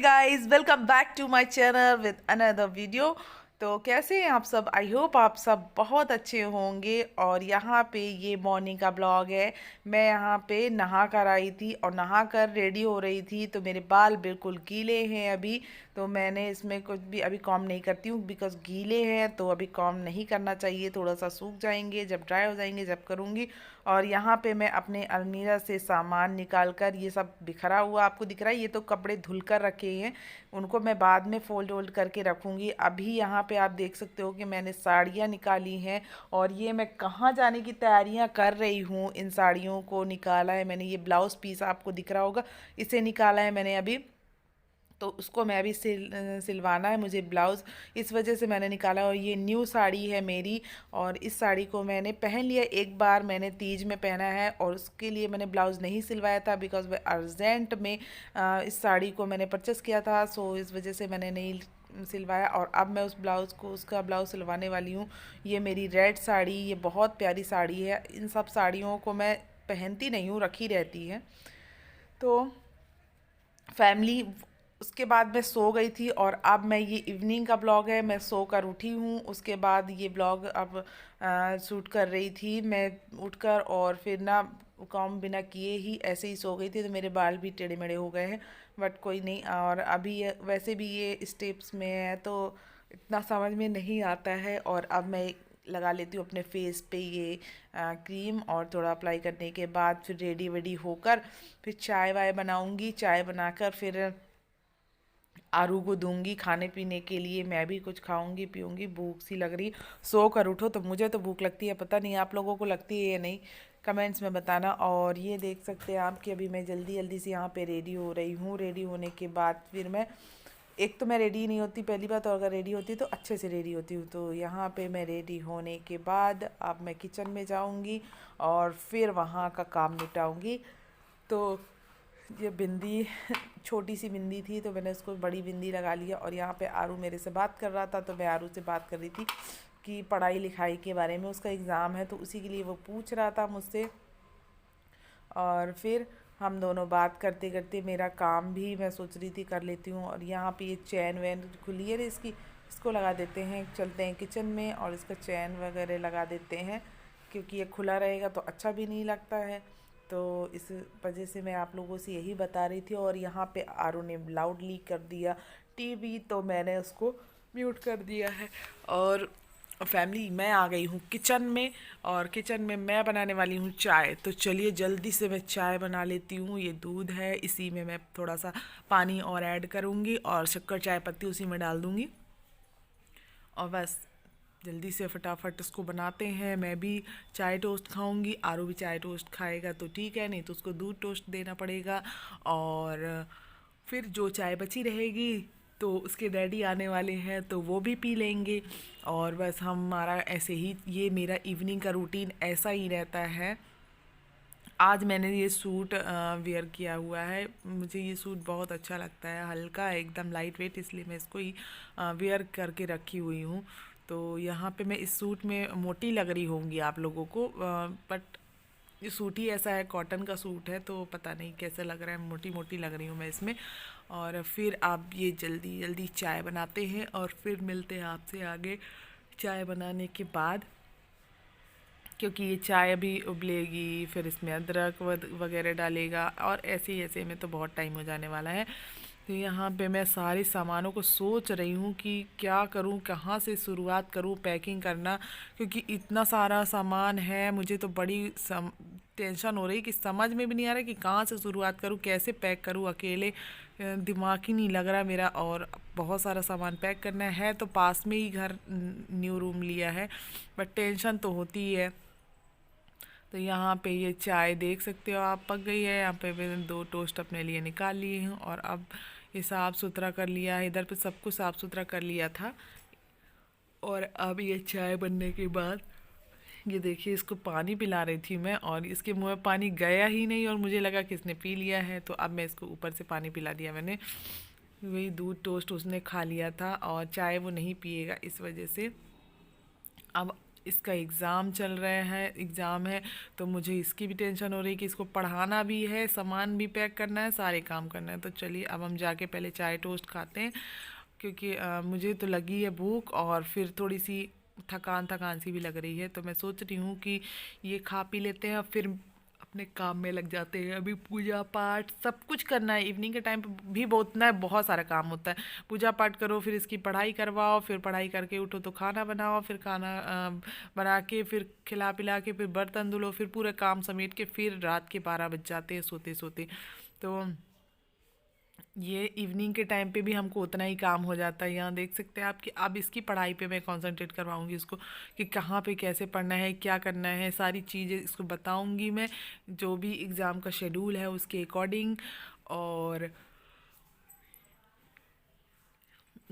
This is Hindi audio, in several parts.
Guys, welcome back to my channel with another video. तो कैसे हैं आप सब? आई होप आप सब बहुत अच्छे होंगे। और यहाँ पे ये मॉर्निंग का ब्लॉग है। मैं यहाँ पे नहा कर आई थी और नहा कर रेडी हो रही थी, तो मेरे बाल बिल्कुल गीले हैं अभी। तो मैंने इसमें कुछ भी अभी कॉम नहीं करती हूँ, बिकॉज गीले हैं तो अभी कॉम नहीं करना चाहिए, थोड़ा सा सूख जाएंगे, जब ड्राई हो जाएंगे जब करूँगी। और यहाँ पे मैं अपने अलमीरा से सामान निकाल कर, ये सब बिखरा हुआ आपको दिख रहा है, ये तो कपड़े धुल कर रखे हैं, उनको मैं बाद में फोल्ड वोल्ड करके रखूँगी। अभी यहाँ पे आप देख सकते हो कि मैंने साड़ियाँ निकाली हैं और ये मैं कहाँ जाने की तैयारियाँ कर रही हूँ। इन साड़ियों को निकाला है मैंने, ये ब्लाउज़ पीस आपको दिख रहा होगा, इसे निकाला है मैंने अभी। तो उसको मैं अभी सिलवाना है मुझे ब्लाउज़, इस वजह से मैंने निकाला। और ये न्यू साड़ी है मेरी, और इस साड़ी को मैंने पहन लिया, एक बार मैंने तीज में पहना है और उसके लिए मैंने ब्लाउज़ नहीं सिलवाया था, बिकॉज वह अर्जेंट में इस साड़ी को मैंने परचेस किया था, सो इस वजह से मैंने नहीं सिलवाया। और अब मैं उस ब्लाउज़ को, उसका ब्लाउज़ सिलवाने वाली हूँ। ये मेरी रेड साड़ी, ये बहुत प्यारी साड़ी है। इन सब साड़ियों को मैं पहनती नहीं हूँ, रखी रहती है। तो फैमिली, उसके बाद मैं सो गई थी और अब मैं, ये इवनिंग का ब्लॉग है, मैं सो कर उठी हूँ। उसके बाद ये ब्लॉग अब शूट कर रही थी मैं उठकर, और फिर ना काम बिना किए ही ऐसे ही सो गई थी, तो मेरे बाल भी टेढ़े मेढ़े हो गए हैं, बट कोई नहीं। और अभी वैसे भी ये स्टेप्स में है तो इतना समझ में नहीं आता है। और अब मैं लगा लेती हूँ अपने फेस पे ये क्रीम, और थोड़ा अप्लाई करने के बाद फिर रेडी वेडी होकर फिर चाय वाय बनाऊँगी। चाय बनाकर फिर आरू को दूंगी खाने पीने के लिए, मैं भी कुछ खाऊंगी पीऊंगी, भूख सी लग रही। सो कर उठो तो मुझे तो भूख लगती है, पता नहीं आप लोगों को लगती है या नहीं, कमेंट्स में बताना। और ये देख सकते हैं आप कि अभी मैं जल्दी जल्दी से यहाँ पे रेडी हो रही हूँ। रेडी होने के बाद फिर मैं, एक तो मैं रेडी नहीं होती पहली बात, और अगर रेडी होती तो अच्छे से रेडी होती हूँ। तो यहाँ पे मैं रेडी होने के बाद अब मैं किचन में जाऊँगी और फिर वहाँ का काम निपटाऊँगी। तो ये बिंदी छोटी सी बिंदी थी तो मैंने उसको बड़ी बिंदी लगा लिया। और यहाँ पे आरू मेरे से बात कर रहा था, तो मैं आरू से बात कर रही थी कि पढ़ाई लिखाई के बारे में, उसका एग्ज़ाम है तो उसी के लिए वो पूछ रहा था मुझसे। और फिर हम दोनों बात करते करते मेरा काम भी मैं सोच रही थी कर लेती हूँ। और यहाँ पे ये चैन वैन खुली है इसकी, इसको लगा देते हैं, चलते हैं किचन में और इसका चैन वगैरह लगा देते हैं, क्योंकि ये खुला रहेगा तो अच्छा भी नहीं लगता है। तो इस वजह से मैं आप लोगों से यही बता रही थी। और यहाँ पे आरू ने लाउडली कर दिया टीवी, तो मैंने उसको म्यूट कर दिया है। और फैमिली, मैं आ गई हूँ किचन में, और किचन में मैं बनाने वाली हूँ चाय। तो चलिए जल्दी से मैं चाय बना लेती हूँ। ये दूध है, इसी में मैं थोड़ा सा पानी और ऐड करूँगी और शक्कर चाय पत्ती उसी में डाल दूँगी, और बस जल्दी से फटाफट इसको बनाते हैं। मैं भी चाय टोस्ट खाऊंगी, आरू भी चाय टोस्ट खाएगा तो ठीक है, नहीं तो उसको दूध टोस्ट देना पड़ेगा। और फिर जो चाय बची रहेगी तो उसके डैडी आने वाले हैं तो वो भी पी लेंगे। और बस हमारा ऐसे ही, ये मेरा इवनिंग का रूटीन ऐसा ही रहता है। आज मैंने ये सूट वेयर किया हुआ है, मुझे ये सूट बहुत अच्छा लगता है, हल्का है एकदम लाइट वेट, इसलिए मैं इसको ही वेयर करके रखी हुई हूँ। तो यहाँ पे मैं इस सूट में मोटी लग रही होंगी आप लोगों को, बट ये सूट ही ऐसा है, कॉटन का सूट है, तो पता नहीं कैसा लग रहा है, मोटी मोटी लग रही हूँ मैं इसमें। और फिर आप ये जल्दी जल्दी चाय बनाते हैं और फिर मिलते हैं आपसे आगे चाय बनाने के बाद, क्योंकि ये चाय अभी उबलेगी, फिर इसमें अदरक वगैरह डालेगा, और ऐसे ही ऐसे में तो बहुत टाइम हो जाने वाला है। तो यहाँ पे मैं सारे सामानों को सोच रही हूँ कि क्या करूँ, कहाँ से शुरुआत करूँ पैकिंग करना, क्योंकि इतना सारा सामान है, मुझे तो बड़ी टेंशन हो रही कि समझ में भी नहीं आ रहा कि कहाँ से शुरुआत करूँ, कैसे पैक करूँ, अकेले दिमाग ही नहीं लग रहा मेरा। और बहुत सारा सामान पैक करना है, तो पास में ही घर न्यू रूम लिया है, बट टेंशन तो होती ही है। तो यहाँ पे ये चाय देख सकते हो आप, पक गई है। यहाँ पे मैंने 2 टोस्ट अपने लिए निकाल लिए हैं, और अब ये साफ़ सुथरा कर लिया है, इधर पे सब कुछ साफ़ सुथरा कर लिया था। और अब ये चाय बनने के बाद, ये देखिए इसको पानी पिला रही थी मैं, और इसके मुंह में पानी गया ही नहीं, और मुझे लगा कि इसने पी लिया है, तो अब मैं इसको ऊपर से पानी पिला दिया मैंने। वही दूध टोस्ट उसने खा लिया था और चाय वो नहीं पिएगा, इस वजह से अब इसका एग्ज़ाम है, तो मुझे इसकी भी टेंशन हो रही है कि इसको पढ़ाना भी है, सामान भी पैक करना है, सारे काम करना है। तो चलिए अब हम जाके पहले चाय टोस्ट खाते हैं, क्योंकि मुझे तो लगी है भूख और फिर थोड़ी सी थकान थकान सी भी लग रही है। तो मैं सोच रही हूँ कि ये खा पी लेते हैं और फिर अपने काम में लग जाते हैं। अभी पूजा पाठ सब कुछ करना है, इवनिंग के टाइम पे भी बहुत सारा काम होता है। पूजा पाठ करो, फिर इसकी पढ़ाई करवाओ, फिर पढ़ाई करके उठो तो खाना बनाओ, फिर खाना बना के फिर खिला पिला के फिर बर्तन धुलो, फिर पूरे काम समेट के फिर रात के 12 बज जाते हैं सोते सोते। तो ये इवनिंग के टाइम पे भी हमको उतना ही काम हो जाता है। यहाँ देख सकते हैं आप कि अब इसकी पढ़ाई पे मैं कंसंट्रेट करवाऊँगी इसको, कि कहाँ पे कैसे पढ़ना है, क्या करना है, सारी चीज़ें इसको बताऊँगी मैं, जो भी एग्ज़ाम का शेड्यूल है उसके अकॉर्डिंग। और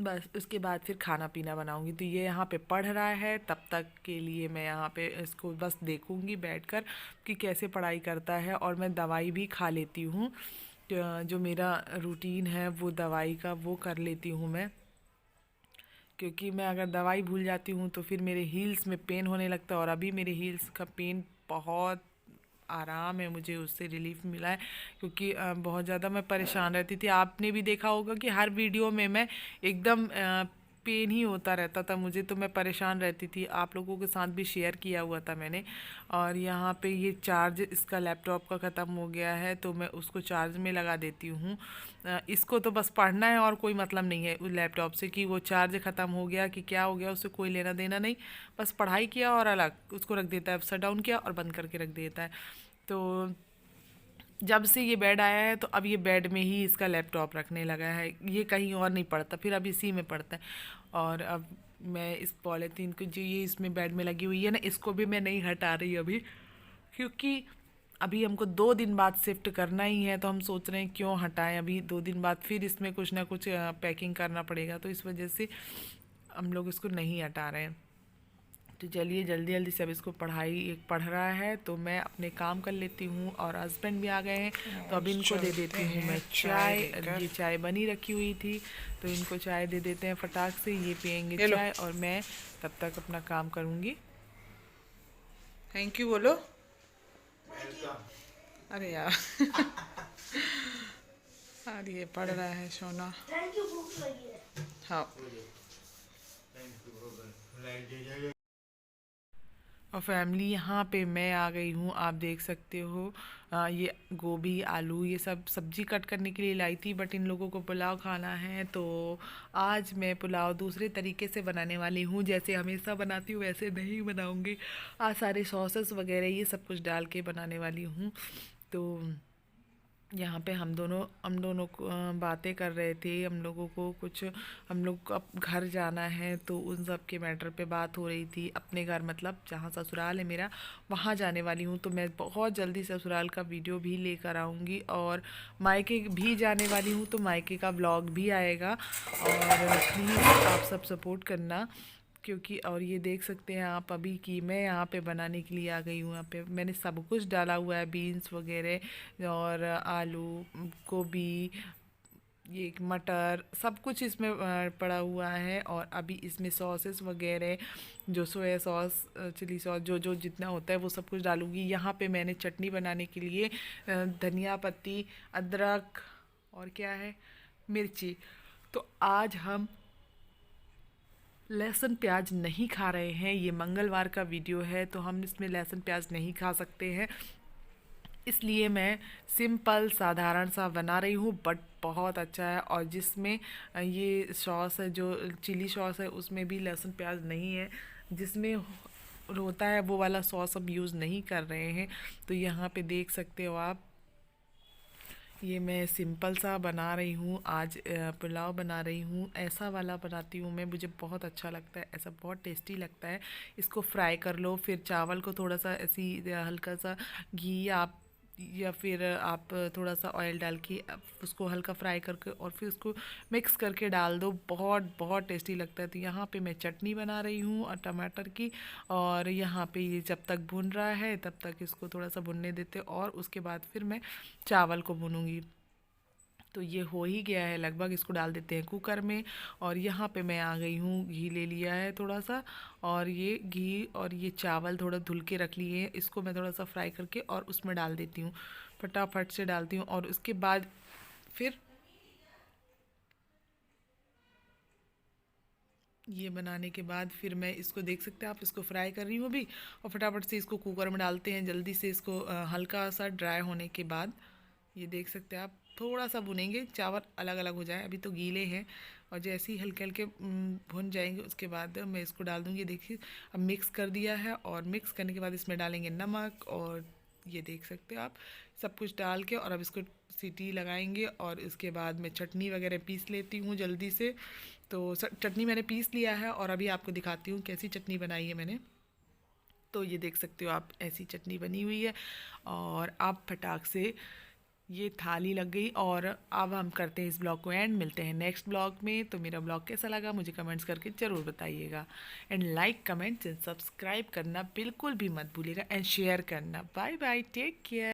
बस उसके बाद फिर खाना पीना बनाऊंगी। तो ये यहाँ पे पढ़ रहा है, तब तक के लिए मैं यहाँ पे इसको बस देखूंगी बैठकर कि कैसे पढ़ाई करता है। और मैं दवाई भी खा लेती हूँ, जो मेरा रूटीन है वो दवाई का वो कर लेती हूँ मैं, क्योंकि मैं अगर दवाई भूल जाती हूँ तो फिर मेरे हील्स में पेन होने लगता है। और अभी मेरे हील्स का पेन बहुत आराम है, मुझे उससे रिलीफ मिला है, क्योंकि बहुत ज़्यादा मैं परेशान रहती थी। आपने भी देखा होगा कि हर वीडियो में मैं एकदम पेन ही होता रहता था मुझे, तो मैं परेशान रहती थी। आप लोगों के साथ भी शेयर किया हुआ था मैंने। और यहाँ पे ये चार्ज इसका लैपटॉप का ख़त्म हो गया है, तो मैं उसको चार्ज में लगा देती हूँ। इसको तो बस पढ़ना है और कोई मतलब नहीं है उस लैपटॉप से कि वो चार्ज ख़त्म हो गया कि क्या हो गया, उससे कोई लेना देना नहीं। बस पढ़ाई किया और अलग उसको रख देता है, शट डाउन किया और बंद करके रख देता है। तो जब से ये बेड आया है तो अब ये बेड में ही इसका लैपटॉप रखने लगा है, ये कहीं और नहीं पढ़ता, फिर अब इसी में पढ़ता है। और अब मैं इस पॉलीथीन को जो ये इसमें बेड में लगी हुई है ना, इसको भी मैं नहीं हटा रही अभी, क्योंकि अभी हमको 2 दिन बाद शिफ्ट करना ही है। तो हम सोच रहे हैं क्यों हटाएं, अभी 2 दिन बाद फिर इसमें कुछ ना कुछ पैकिंग करना पड़ेगा, तो इस वजह से हम लोग इसको नहीं हटा रहे हैं। तो चलिए जल्दी जल्दी से अब इसको पढ़ रहा है, तो मैं अपने काम कर लेती हूँ। और हस्बैंड भी आ गए हैं, तो अब इनको दे देती हूँ मैं चाय। ये चाय बनी रखी हुई थी, तो इनको चाय दे देते हैं फटाक से, ये पियेंगे चाय और मैं तब तक अपना काम करूँगी। थैंक यू बोलो। अरे यार अरे ये पढ़ रहा है सोना। हाँ, और फैमिली यहाँ पे मैं आ गई हूँ, आप देख सकते हो। ये गोभी आलू ये सब सब्जी कट करने के लिए लाई थी, बट इन लोगों को पुलाव खाना है, तो आज मैं पुलाव दूसरे तरीके से बनाने वाली हूँ। जैसे हमेशा बनाती हूँ वैसे नहीं बनाऊँगी, आज सारे सॉसेस वगैरह ये सब कुछ डाल के बनाने वाली हूँ। तो यहाँ पे हम दोनों को बातें कर रहे थे। हम लोगों को कुछ, हम लोग को अब घर जाना है, तो उन सब के मैटर पे बात हो रही थी। अपने घर मतलब जहाँ ससुराल है मेरा, वहाँ जाने वाली हूँ। तो मैं बहुत जल्दी ससुराल का वीडियो भी लेकर आऊँगी, और मायके भी जाने वाली हूँ, तो मायके का व्लॉग भी आएगा। और प्लीज़ आप सब सपोर्ट करना, क्योंकि और ये देख सकते हैं आप अभी कि मैं यहाँ पे बनाने के लिए आ गई हूँ। यहाँ पे मैंने सब कुछ डाला हुआ है, बीन्स वगैरह और आलू, गोभी, ये मटर, सब कुछ इसमें पड़ा हुआ है। और अभी इसमें सॉसेस वगैरह, जो सोया सॉस, चिली सॉस, जो जो जितना होता है वो सब कुछ डालूँगी। यहाँ पे मैंने चटनी बनाने के लिए धनिया पत्ती, अदरक और क्या है, मिर्ची। तो आज हम लहसुन प्याज नहीं खा रहे हैं, ये मंगलवार का वीडियो है, तो हम इसमें लहसुन प्याज नहीं खा सकते हैं, इसलिए मैं सिंपल साधारण सा बना रही हूँ, बट बहुत अच्छा है। और जिसमें ये सॉस है, जो चिली सॉस है, उसमें भी लहसुन प्याज नहीं है, जिसमें होता है वो वाला सॉस हम यूज़ नहीं कर रहे हैं। तो यहाँ पे देख सकते हो आप, ये मैं सिंपल सा बना रही हूँ आज, पुलाव बना रही हूँ। ऐसा वाला बनाती हूँ मैं, मुझे बहुत अच्छा लगता है, ऐसा बहुत टेस्टी लगता है। इसको फ्राई कर लो, फिर चावल को थोड़ा सा ऐसी हल्का सा घी आप, या फिर आप थोड़ा सा ऑयल डाल के उसको हल्का फ्राई करके और फिर उसको मिक्स करके डाल दो, बहुत बहुत टेस्टी लगता है। तो यहाँ पे मैं चटनी बना रही हूँ और टमाटर की, और यहाँ पे ये जब तक भुन रहा है तब तक इसको थोड़ा सा भुनने देते, और उसके बाद फिर मैं चावल को भूनूंगी। तो ये हो ही गया है लगभग, इसको डाल देते हैं कुकर में। और यहाँ पे मैं आ गई हूँ, घी ले लिया है थोड़ा सा, और ये घी और ये चावल थोड़ा धुल के रख लिए हैं, इसको मैं थोड़ा सा फ्राई करके और उसमें डाल देती हूँ, फटाफट से डालती हूँ। और उसके बाद फिर ये बनाने के बाद फिर मैं इसको देख सकते हैं आप, इसको फ्राई कर रही हूँ अभी, और फटाफट से इसको कुकर में डालते हैं जल्दी से। इसको हल्का सा ड्राई होने के बाद ये देख सकते हैं आप, थोड़ा सा भुनेंगे, चावल अलग अलग हो जाए, अभी तो गीले हैं। और जैसे ही हल्के हल्के भुन जाएंगे उसके बाद मैं इसको डाल दूँगी। देखिए अब मिक्स कर दिया है, और मिक्स करने के बाद इसमें डालेंगे नमक, और ये देख सकते हो आप, सब कुछ डाल के, और अब इसको सीटी लगाएंगे। और इसके बाद मैं चटनी वगैरह पीस लेती हूँ जल्दी से। तो चटनी मैंने पीस लिया है, और अभी आपको दिखाती हूँ कैसी चटनी बनाई है मैंने। तो ये देख सकते हो आप, ऐसी चटनी बनी हुई है, और आप फटाक से ये थाली लग गई। और अब हम करते हैं इस ब्लॉग को एंड, मिलते हैं नेक्स्ट ब्लॉग में। तो मेरा ब्लॉग कैसा लगा मुझे कमेंट्स करके ज़रूर बताइएगा, and like comments and subscribe करना बिल्कुल भी मत भूलिएगा, एंड शेयर करना। Bye bye, take care.